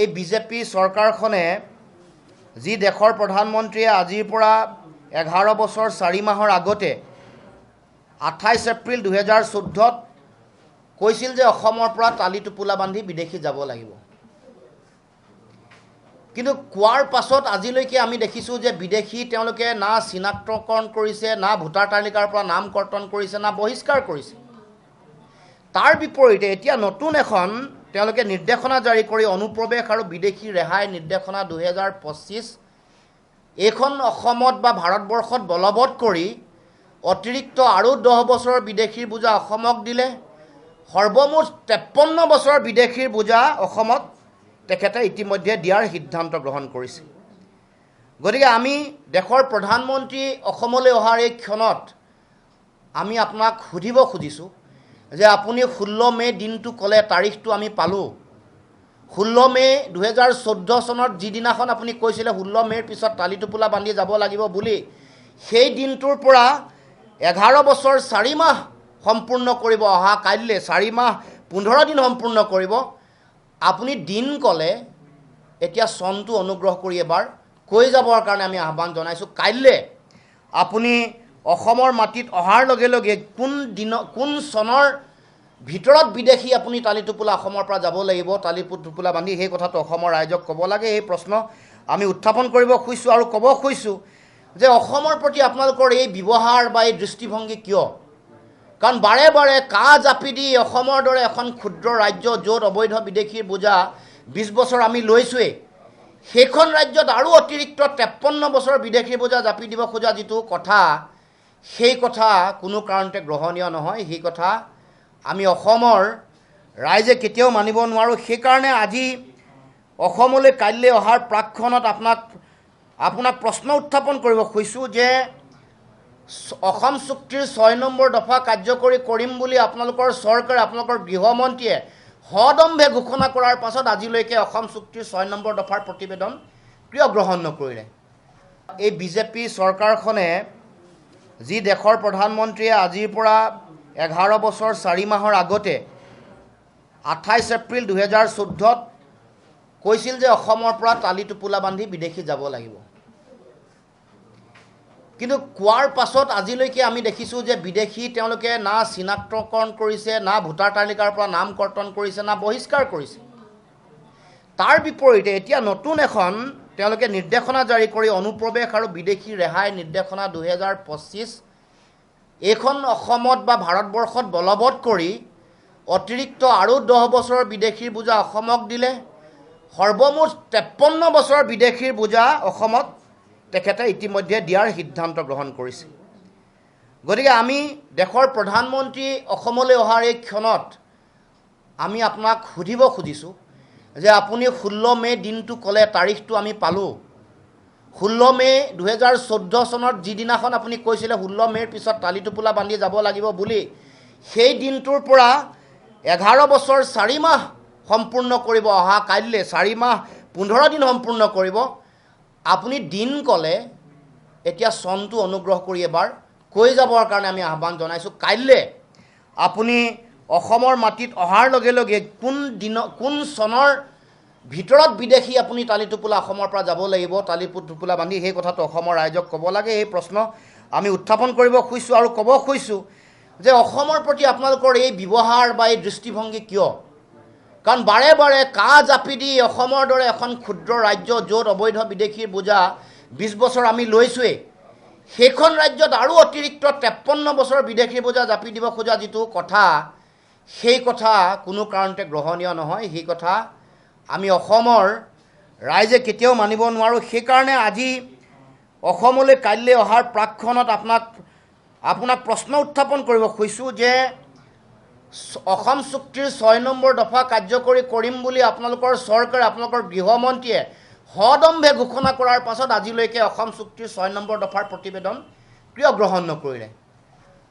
এই বিজেপি চৰকাৰখনে যি দেশৰ প্ৰধানমন্ত্ৰীয়ে আজিৰ পৰা 11 বছৰ 4 মাহৰ আগতে 28 এপ্ৰিল 2014 কৈছিল যে অসমৰ পৰা তালি টোপোলা বান্ধি বিদেশী যাব লাগিব। কিন্তু কোৱাৰ পাছত আজিলৈকে আমি দেখিছোঁ যে বিদেশী তেওঁলোকে না চিনাক্তকৰণ কৰিছে, না ভোটাৰ তালিকাৰ পৰা নাম কৰ্তন কৰিছে, না বহিষ্কাৰ কৰিছে। তাৰ বিপৰীতে এতিয়া নতুন এখন তেওঁলোকে নিৰ্দেশনা জাৰি কৰি অনুপ্ৰৱেশ আৰু বিদেশী ৰেহাই নিৰ্দেশনা 2025 এইখন অসমত বা ভাৰতবৰ্ষত বলবৎ কৰি অতিৰিক্ত আৰু 10 বছৰৰ বিদেশীৰ বোজা অসমক দিলে। সৰ্বমুঠ 53 বছৰৰ বিদেশীৰ বোজা অসমত তেখেতে ইতিমধ্যে দিয়াৰ সিদ্ধান্ত গ্ৰহণ কৰিছে। গতিকে আমি দেশৰ প্ৰধানমন্ত্ৰী অসমলৈ অহাৰ এই ক্ষণত আমি আপোনাক সুধিব খুজিছোঁ যে আপুনি 16 মে দিনটো ক'লে, তাৰিখটো আমি পালোঁ। 16 মে 2014 চনত যিদিনাখন আপুনি কৈছিলে 16 মেৰ পিছত তালি টোপোলা বান্ধি যাব লাগিব বুলি, সেই দিনটোৰ পৰা 11 বছৰ 4 মাহ সম্পূৰ্ণ কৰিব। অহা কাইলৈ 4 মাহ 15 দিন সম্পূৰ্ণ কৰিব। আপুনি দিন ক'লে, এতিয়া চনটো অনুগ্ৰহ কৰি এবাৰ কৈ যাবৰ কাৰণে আমি আহ্বান জনাইছোঁ। কাইলৈ আপুনি অসমৰ মাটিত অহাৰ লগে লগে কোন চনৰ ভিতৰত বিদেশী আপুনি তালি টোপোলা অসমৰ পৰা যাব লাগিব, তালি টোপোলা বান্ধি, সেই কথাটো অসমৰ ৰাইজক ক'ব লাগে। এই প্ৰশ্ন আমি উত্থাপন কৰিব খুজিছোঁ আৰু ক'ব খুজিছোঁ যে অসমৰ প্ৰতি আপোনালোকৰ এই ব্যৱহাৰ বা এই দৃষ্টিভংগী কিয়? কাৰণ বাৰে বাৰে কাহ জাপি দি অসমৰ দৰে এখন ক্ষুদ্ৰ ৰাজ্য, য'ত অবৈধ বিদেশীৰ বোজা 20 বছৰ আমি লৈছোঁৱেই, সেইখন ৰাজ্যত আৰু অতিৰিক্ত 53 বছৰৰ বিদেশীৰ বোজা জাপি দিব খোজা যিটো কথা, সেই কথা কোনো কাৰণতে গ্ৰহণীয় নহয়। সেই কথা আমি অসমৰ ৰাইজে কেতিয়াও মানিব নোৱাৰোঁ। সেইকাৰণে আজি অসমলৈ কাইলৈ অহাৰ প্ৰাকক্ষণত আপোনাক প্ৰশ্ন উত্থাপন কৰিব খুজিছোঁ যে অসম চুক্তিৰ 6 নম্বৰ দফা কাৰ্যকৰী কৰিম বুলি আপোনালোকৰ চৰকাৰে, আপোনালোকৰ গৃহমন্ত্ৰীয়ে সদম্ভে ঘোষণা কৰাৰ পাছত আজিলৈকে অসম চুক্তিৰ 6 নম্বৰ দফাৰ প্ৰতিবেদন কিয় গ্ৰহণ নকৰিলে? এই বিজেপি চৰকাৰখনে যি দেশৰ প্ৰধানমন্ত্ৰীয়ে আজিৰ পৰা 11 বছৰ 4 মাহৰ আগতে 28 এপ্ৰিল 2014 কৈছিল যে অসমৰ পৰা তালি টোপোলা বান্ধি বিদেশী যাব লাগিব। কিন্তু কোৱাৰ পাছত আজিলৈকে আমি দেখিছোঁ যে বিদেশী তেওঁলোকে না চিনাক্তকৰণ কৰিছে, না ভোটাৰ তালিকাৰ পৰা নাম কৰ্তন কৰিছে, না বহিষ্কাৰ কৰিছে। তাৰ বিপৰীতে এতিয়া নতুন এখন তেওঁলোকে নিৰ্দেশনা জাৰি কৰি অনুপ্ৰৱেশ আৰু বিদেশী ৰেহাই নিৰ্দেশনা 2025 এইখন অসমত বা ভাৰতবৰ্ষত বলবৎ কৰি অতিৰিক্ত আৰু 10 বছৰৰ বিদেশীৰ বোজা অসমক দিলে। সৰ্বমুঠ 53 বছৰৰ বিদেশীৰ বোজা অসমত তেখেতে ইতিমধ্যে দিয়াৰ সিদ্ধান্ত গ্ৰহণ কৰিছে। গতিকে আমি দেশৰ প্ৰধানমন্ত্ৰী অসমলৈ অহাৰ এই ক্ষণত আমি আপোনাক সুধিব খুজিছোঁ যে আপুনি 16 মে দিনটো ক'লে, তাৰিখটো আমি পালোঁ। 16 মে 2014 চনত যিদিনাখন আপুনি কৈছিলে 16 মেৰ পিছত তালি টোপোলা বান্ধি যাব লাগিব বুলি, সেই দিনটোৰ পৰা 11 বছৰ 4 মাহ সম্পূৰ্ণ কৰিব। অহা কাইলৈ 4 মাহ 15 দিন সম্পূৰ্ণ কৰিব। আপুনি দিন ক'লে, এতিয়া চনটো অনুগ্ৰহ কৰি এবাৰ কৈ যাবৰ কাৰণে আমি আহ্বান জনাইছোঁ। কাইলৈ আপুনি অসমৰ মাটিত অহাৰ লগে লগে কোন চনৰ ভিতৰত বিদেশী আপুনি তালি টোপোলা অসমৰ পৰা যাব লাগিব, তালি টোপোলা বান্ধি, সেই কথাটো অসমৰ ৰাইজক ক'ব লাগে। এই প্ৰশ্ন আমি উত্থাপন কৰিব খুজিছোঁ আৰু ক'ব খুজিছোঁ যে অসমৰ প্ৰতি আপোনালোকৰ এই ব্যৱহাৰ বা এই দৃষ্টিভংগী কিয়? কাৰণ বাৰে বাৰে কাহ জাপি দি অসমৰ দৰে এখন ক্ষুদ্ৰ ৰাজ্য, য'ত অবৈধ বিদেশীৰ বোজা 20 বছৰ আমি লৈছোঁৱেই, সেইখন ৰাজ্যত আৰু অতিৰিক্ত 53 বছৰৰ বিদেশীৰ বোজা জাপি দিব খোজা যিটো কথা, সেই কথা কোনো কাৰণতে গ্ৰহণীয় নহয়। সেই কথা আমি অসমৰ ৰাইজে কেতিয়াও মানিব নোৱাৰোঁ। সেইকাৰণে আজি অসমলৈ কাইলৈ অহাৰ প্ৰাকক্ষণত আপোনাক প্ৰশ্ন উত্থাপন কৰিব খুজিছোঁ যে অসম চুক্তিৰ 6 নম্বৰ দফা কাৰ্যকৰী কৰিম বুলি আপোনালোকৰ চৰকাৰে, আপোনালোকৰ গৃহমন্ত্ৰীয়ে সদম্ভে ঘোষণা কৰাৰ পাছত আজিলৈকে অসম চুক্তিৰ 6 নম্বৰ দফাৰ প্ৰতিবেদন কিয় গ্ৰহণ নকৰিলে?